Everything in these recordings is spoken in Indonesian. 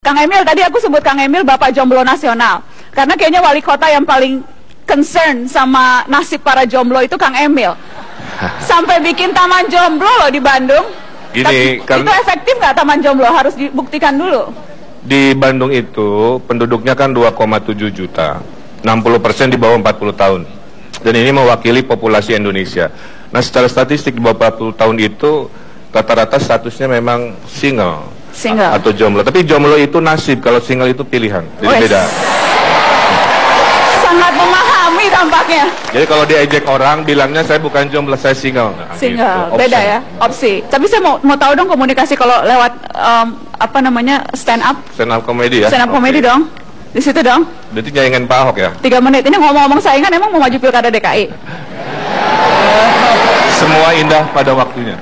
Kang Emil, tadi aku sebut Kang Emil Bapak Jomblo Nasional. Karena kayaknya wali kota yang paling concern sama nasib para jomblo itu Kang Emil. Sampai bikin taman jomblo loh di Bandung. Gini, itu efektif nggak taman jomblo? Harus dibuktikan dulu. Di Bandung itu penduduknya kan 2,7 juta. 60% di bawah 40 tahun. Dan ini mewakili populasi Indonesia. Nah, secara statistik di bawah 40 tahun itu rata-rata statusnya memang single atau jomblo. Tapi jomblo itu nasib, kalau single itu pilihan. Jadi beda. Sangat memahami tampaknya. Jadi kalau diejek orang bilangnya saya bukan jomblo, saya single. Nah, single, gitu. beda ya, opsi. Tapi saya mau tahu dong komunikasi kalau lewat apa namanya stand up komedi ya. Stand up komedi dong. Di situ dong. Berarti nyaingin Pak Ahok ya? 3 menit. Ini ngomong-ngomong saingan emang mau maju pilkada DKI. Semua indah pada waktunya.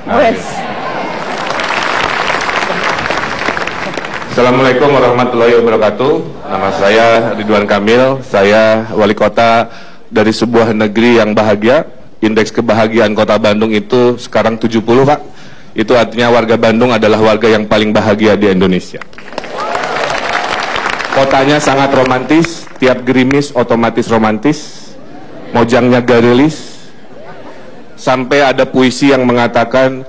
Assalamualaikum warahmatullahi wabarakatuh. Nama saya Ridwan Kamil. Saya wali kota dari sebuah negeri yang bahagia. Indeks kebahagiaan kota Bandung itu sekarang 70, Pak. Itu artinya warga Bandung adalah warga yang paling bahagia di Indonesia. Kotanya sangat romantis, tiap gerimis otomatis romantis, mojangnya garilis, sampai ada puisi yang mengatakan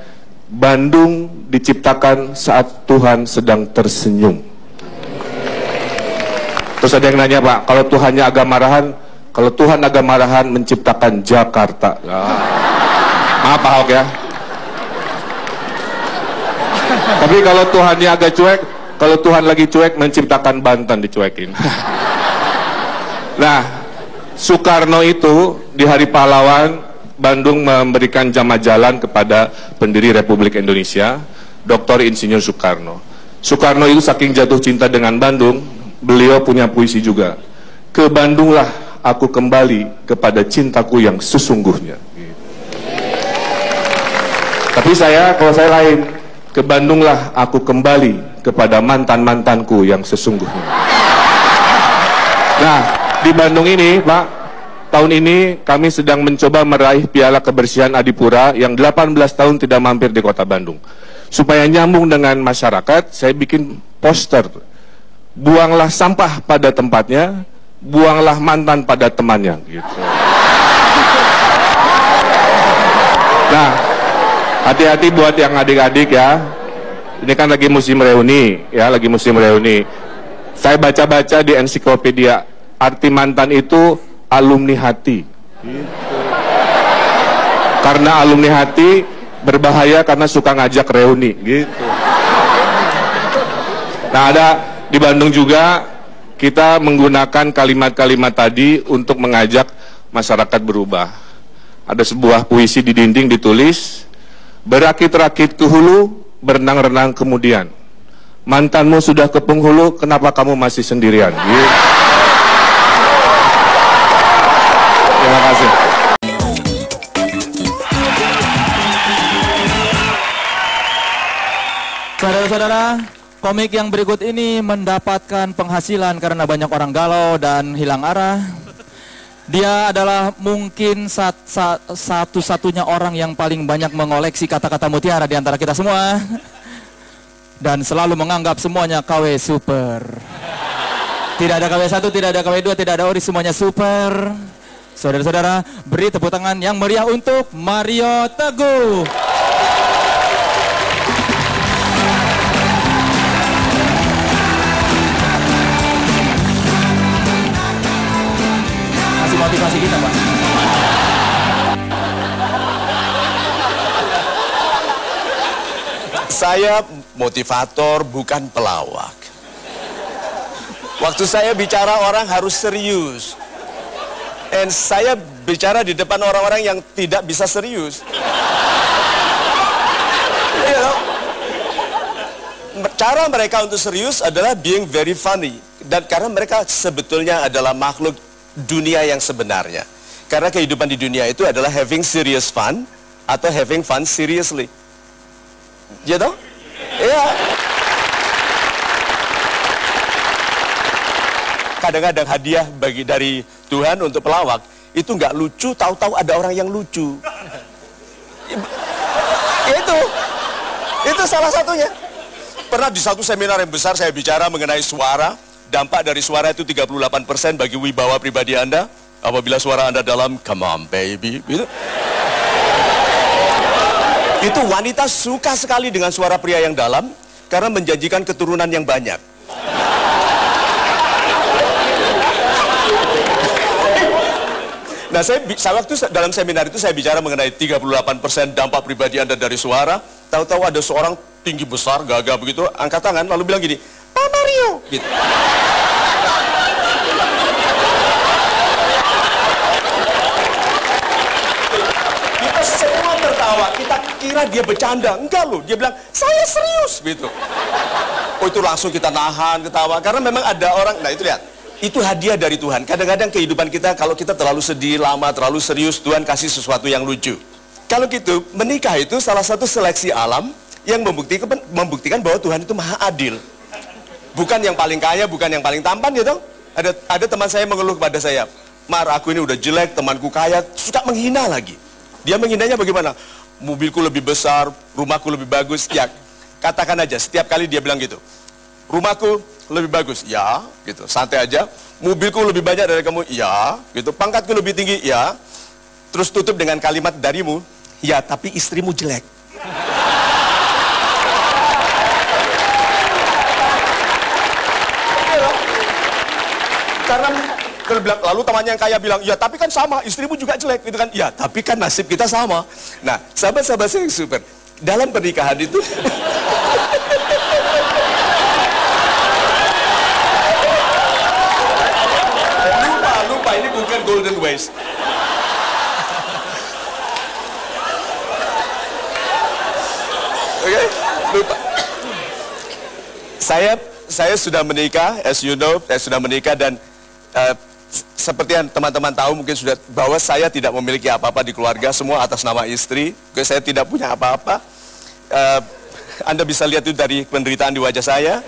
Bandung diciptakan saat Tuhan sedang tersenyum. Terus ada yang nanya, Pak, kalau Tuhannya agak marahan, kalau Tuhan agak marahan menciptakan Jakarta. Maaf Pak Ahok ya. Tapi kalau Tuhannya agak cuek, kalau Tuhan lagi cuek, menciptakan Banten dicuekin. Nah, Soekarno itu di Hari Pahlawan, Bandung memberikan jama jalan kepada pendiri Republik Indonesia, Dr. Insinyur Soekarno. Soekarno itu saking jatuh cinta dengan Bandung, beliau punya puisi juga. Ke Bandunglah aku kembali kepada cintaku yang sesungguhnya. Tapi kalau saya lain, ke Bandunglah aku kembali kepada mantan-mantanku yang sesungguhnya. Nah, di Bandung ini, Pak, tahun ini kami sedang mencoba meraih Piala Kebersihan Adipura yang 18 tahun tidak mampir di kota Bandung. Supaya nyambung dengan masyarakat, saya bikin poster. Buanglah sampah pada tempatnya, buanglah mantan pada temannya. Gitu. Nah, hati-hati buat yang adik-adik ya. Ini kan lagi musim reuni, ya, lagi musim reuni. Saya baca-baca di ensiklopedia, arti mantan itu alumni hati. Gitu. Karena alumni hati berbahaya karena suka ngajak reuni, gitu. Nah, ada di Bandung juga kita menggunakan kalimat-kalimat tadi untuk mengajak masyarakat berubah. Ada sebuah puisi di dinding ditulis, berakit-rakit ke hulu, berenang-renang kemudian. Mantanmu sudah ke penghulu, kenapa kamu masih sendirian? Gitu. Terima kasih. Saudara-saudara, komik yang berikut ini mendapatkan penghasilan karena banyak orang galau dan hilang arah. Dia adalah mungkin satu-satunya orang yang paling banyak mengoleksi kata-kata mutiara di antara kita semua. Dan selalu menganggap semuanya KW super. Tidak ada KW 1, tidak ada KW 2, tidak ada ori, semuanya super. Saudara-saudara, beri tepuk tangan yang meriah untuk Mario Teguh. Kasih motivasi kita, Pak. Saya motivator, bukan pelawak. Waktu saya bicara orang harus serius. Dan saya bicara di depan orang-orang yang tidak bisa serius. You know? Cara mereka untuk serius adalah being very funny. Dan karena mereka sebetulnya adalah makhluk dunia yang sebenarnya. Karena kehidupan di dunia itu adalah having serious fun atau having fun seriously. Gitu? Iya. Kadang-kadang hadiah dari Tuhan untuk pelawak itu nggak lucu, tahu-tahu ada orang yang lucu. Itu salah satunya. Pernah di satu seminar yang besar saya bicara mengenai suara. Dampak dari suara itu 38% bagi wibawa pribadi Anda. Apabila suara Anda dalam, come on baby, gitu. Itu wanita suka sekali dengan suara pria yang dalam karena menjanjikan keturunan yang banyak. Nah, saya waktu dalam seminar itu saya bicara mengenai 38% dampak pribadi Anda dari suara. Tahu-tahu ada seorang tinggi besar, gagah begitu, angkat tangan lalu bilang gini, Pak Mario, gitu. Kita semua tertawa, kita kira dia bercanda. Enggak loh, dia bilang, saya serius, gitu. Oh, itu langsung kita nahan ketawa, karena memang ada orang, nah itu lihat. Itu hadiah dari Tuhan. Kadang-kadang kehidupan kita, kalau kita terlalu sedih, lama, terlalu serius, Tuhan kasih sesuatu yang lucu. Kalau gitu, menikah itu salah satu seleksi alam yang membuktikan bahwa Tuhan itu maha adil. Bukan yang paling kaya, bukan yang paling tampan, gitu. Ada teman saya mengeluh kepada saya, Mar, aku ini udah jelek, temanku kaya, suka menghina lagi. Dia menghinanya bagaimana? Mobilku lebih besar, rumahku lebih bagus. Ya, katakan aja, setiap kali dia bilang gitu. Rumahku lebih bagus, ya, gitu, santai aja. Mobilku lebih banyak dari kamu, ya, gitu. Pangkatku lebih tinggi, ya. Terus tutup dengan kalimat darimu, ya, tapi istrimu jelek. Karena lalu temannya yang kaya bilang, ya, tapi kan sama, istrimu juga jelek, gitu kan? Ya, tapi kan nasib kita sama. Nah, sahabat-sahabat saya yang super, dalam pernikahan itu. Lupa, ini bukan golden ways. Oke, lupa. Saya sudah menikah, as you know, saya sudah menikah dan seperti yang teman-teman tahu mungkin sudah bahwa saya tidak memiliki apa-apa di keluarga, semua atas nama istri. Saya tidak punya apa-apa. Anda bisa lihat itu dari penderitaan di wajah saya.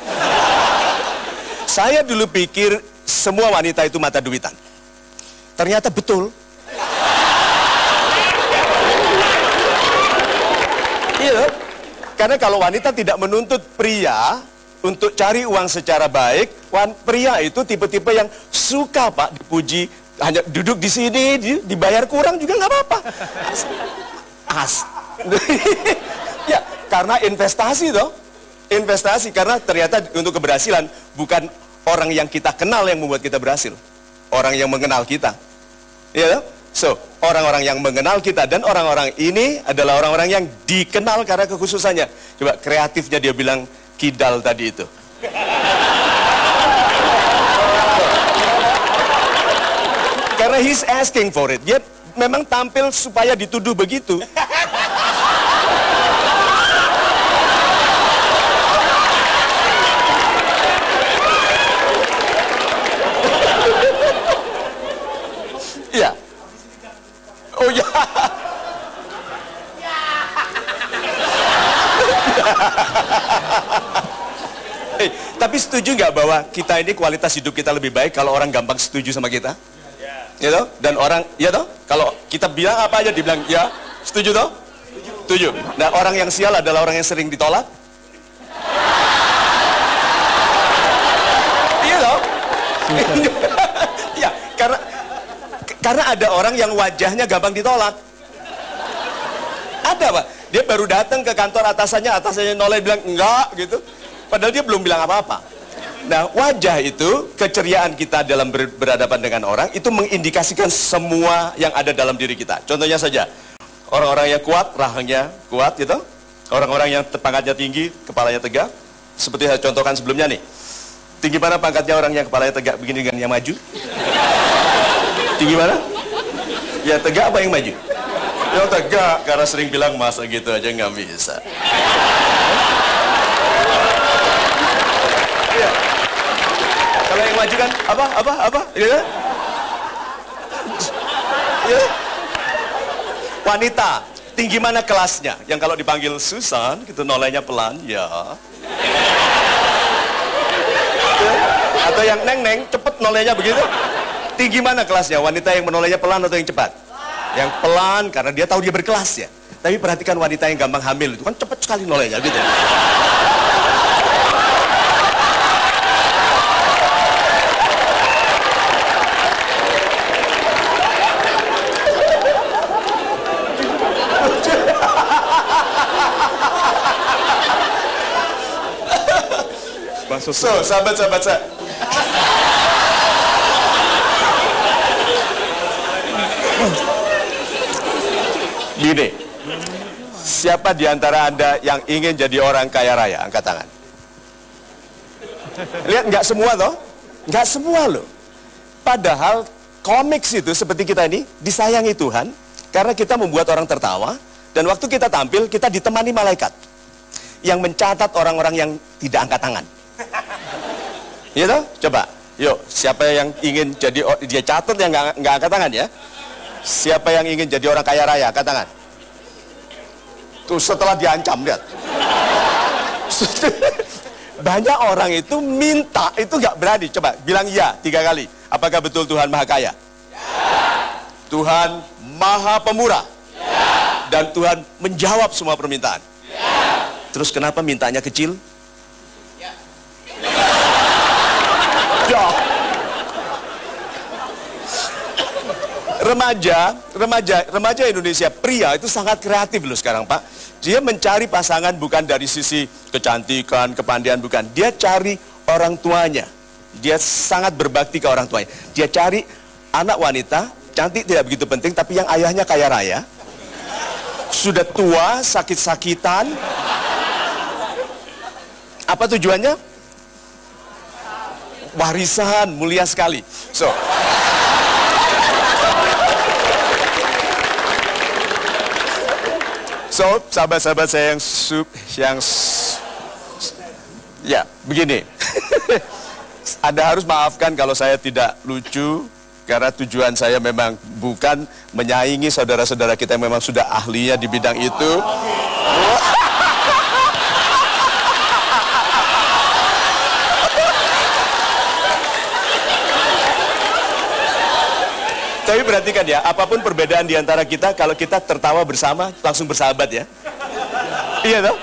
Saya dulu pikir semua wanita itu mata duitan. Ternyata betul. Iya, karena kalau wanita tidak menuntut pria untuk cari uang secara baik, pria itu tipe-tipe yang suka, Pak, dipuji, hanya duduk di sini, dibayar kurang juga nggak apa-apa. Ya, karena investasi toh. Investasi, karena ternyata untuk keberhasilan bukan orang yang kita kenal yang membuat kita berhasil. Orang yang mengenal kita. Ya, so, orang-orang yang mengenal kita dan orang-orang ini adalah orang-orang yang dikenal karena kekhususannya. Coba kreatifnya dia bilang kidal tadi itu. Karena he's asking for it. Dia memang tampil supaya dituduh begitu. Iya. Oh ya. Tapi setuju nggak bahwa kita ini kualitas hidup kita lebih baik kalau orang gampang setuju sama kita? Ya toh? Dan orang, ya toh? Kalau kita bilang apa aja dibilang, ya, setuju toh? Setuju. Nah, orang yang sial adalah orang yang sering ditolak. Iya toh? Ya, karena ada orang yang wajahnya gampang ditolak. Ada, Pak. Dia baru datang ke kantor atasannya noleh bilang enggak gitu. Padahal dia belum bilang apa-apa. Nah, wajah itu, keceriaan kita dalam berhadapan dengan orang, itu mengindikasikan semua yang ada dalam diri kita. Contohnya saja, orang-orang yang kuat, rahangnya kuat gitu. Orang-orang yang pangkatnya tinggi, kepalanya tegak. Seperti saya contohkan sebelumnya nih. Tinggi mana pangkatnya orang yang kepalanya tegak begini dengan yang maju? Tinggi mana? Ya tegak apa yang maju? Ya tegak, karena sering bilang masa gitu aja nggak bisa. Ya. Kalau yang maju kan apa? Ya. Ya. Wanita, tinggi mana kelasnya? Yang kalau dipanggil Susan, gitu nolehnya pelan, ya. Atau yang neng-neng, cepet nolehnya begitu. Tinggi mana kelasnya? Wanita yang menolehnya pelan atau yang cepat? Yang pelan, karena dia tahu dia berkelas ya. Tapi perhatikan wanita yang gampang hamil, itu kan cepat sekali nolehnya gitu. So, sahabat-sahabat saya. Gini, siapa di antara Anda yang ingin jadi orang kaya raya? Angkat tangan. Lihat, nggak semua toh? Nggak semua loh. Padahal komiks itu seperti kita ini disayangi Tuhan karena kita membuat orang tertawa, dan waktu kita tampil kita ditemani malaikat yang mencatat orang-orang yang tidak angkat tangan. Iya toh? Coba, yuk, siapa yang ingin jadi, dia catat yang nggak angkat tangan ya? Siapa yang ingin jadi orang kaya raya? Angkat tangan. Tuh, setelah diancam, lihat. Banyak orang itu minta, itu nggak berani. Coba bilang iya 3 kali. Apakah betul Tuhan Maha Kaya? Ya. Tuhan Maha Pemurah? Ya. Dan Tuhan menjawab semua permintaan? Ya. Terus kenapa mintanya kecil? Ya. Ya. Remaja Indonesia pria itu sangat kreatif loh sekarang, Pak. Dia mencari pasangan bukan dari sisi kecantikan, kepandaian, bukan. Dia cari orang tuanya. Dia sangat berbakti ke orang tuanya. Dia cari anak wanita, cantik tidak begitu penting, tapi yang ayahnya kaya raya, sudah tua, sakit-sakitan. Apa tujuannya? Warisan, mulia sekali. So, sahabat-sahabat saya ya, begini. Anda harus maafkan kalau saya tidak lucu, karena tujuan saya memang bukan menyaingi saudara-saudara kita yang memang sudah ahlinya di bidang itu. Tapi perhatikan ya, apapun perbedaan di antara kita, kalau kita tertawa bersama, langsung bersahabat ya. Iya toh?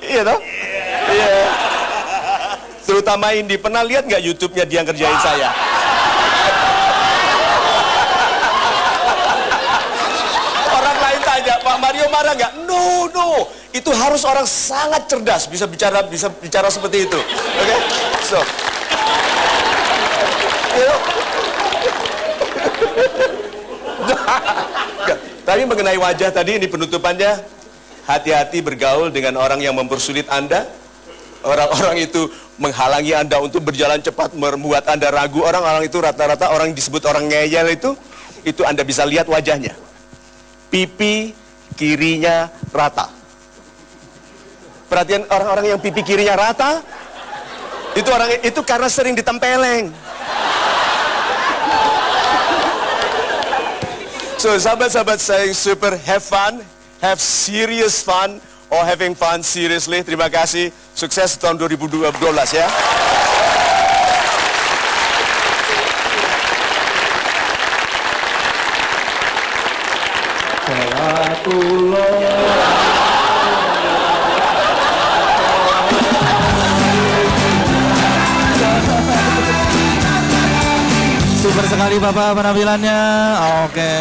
Iya toh? Iya. Terutama Indi, pernah lihat nggak YouTube-nya dia ngerjain saya? Orang lain tanya, Pak Mario marah nggak? No, no. Itu harus orang sangat cerdas bisa bicara seperti itu. Oke? So. Tapi mengenai wajah tadi, ini penutupannya. Hati-hati bergaul dengan orang yang mempersulit Anda. Orang-orang itu menghalangi Anda untuk berjalan cepat, membuat Anda ragu. Orang-orang itu rata-rata orang yang disebut orang ngeyel itu Anda bisa lihat wajahnya. Pipi kirinya rata. Perhatian orang-orang yang pipi kirinya rata, itu karena sering ditempeleng. So, sahabat-sahabat saya yang super, have fun, have serious fun, or having fun seriously. Terima kasih, sukses tahun 2012 ya. Super sekali Bapak penampilannya. Oke.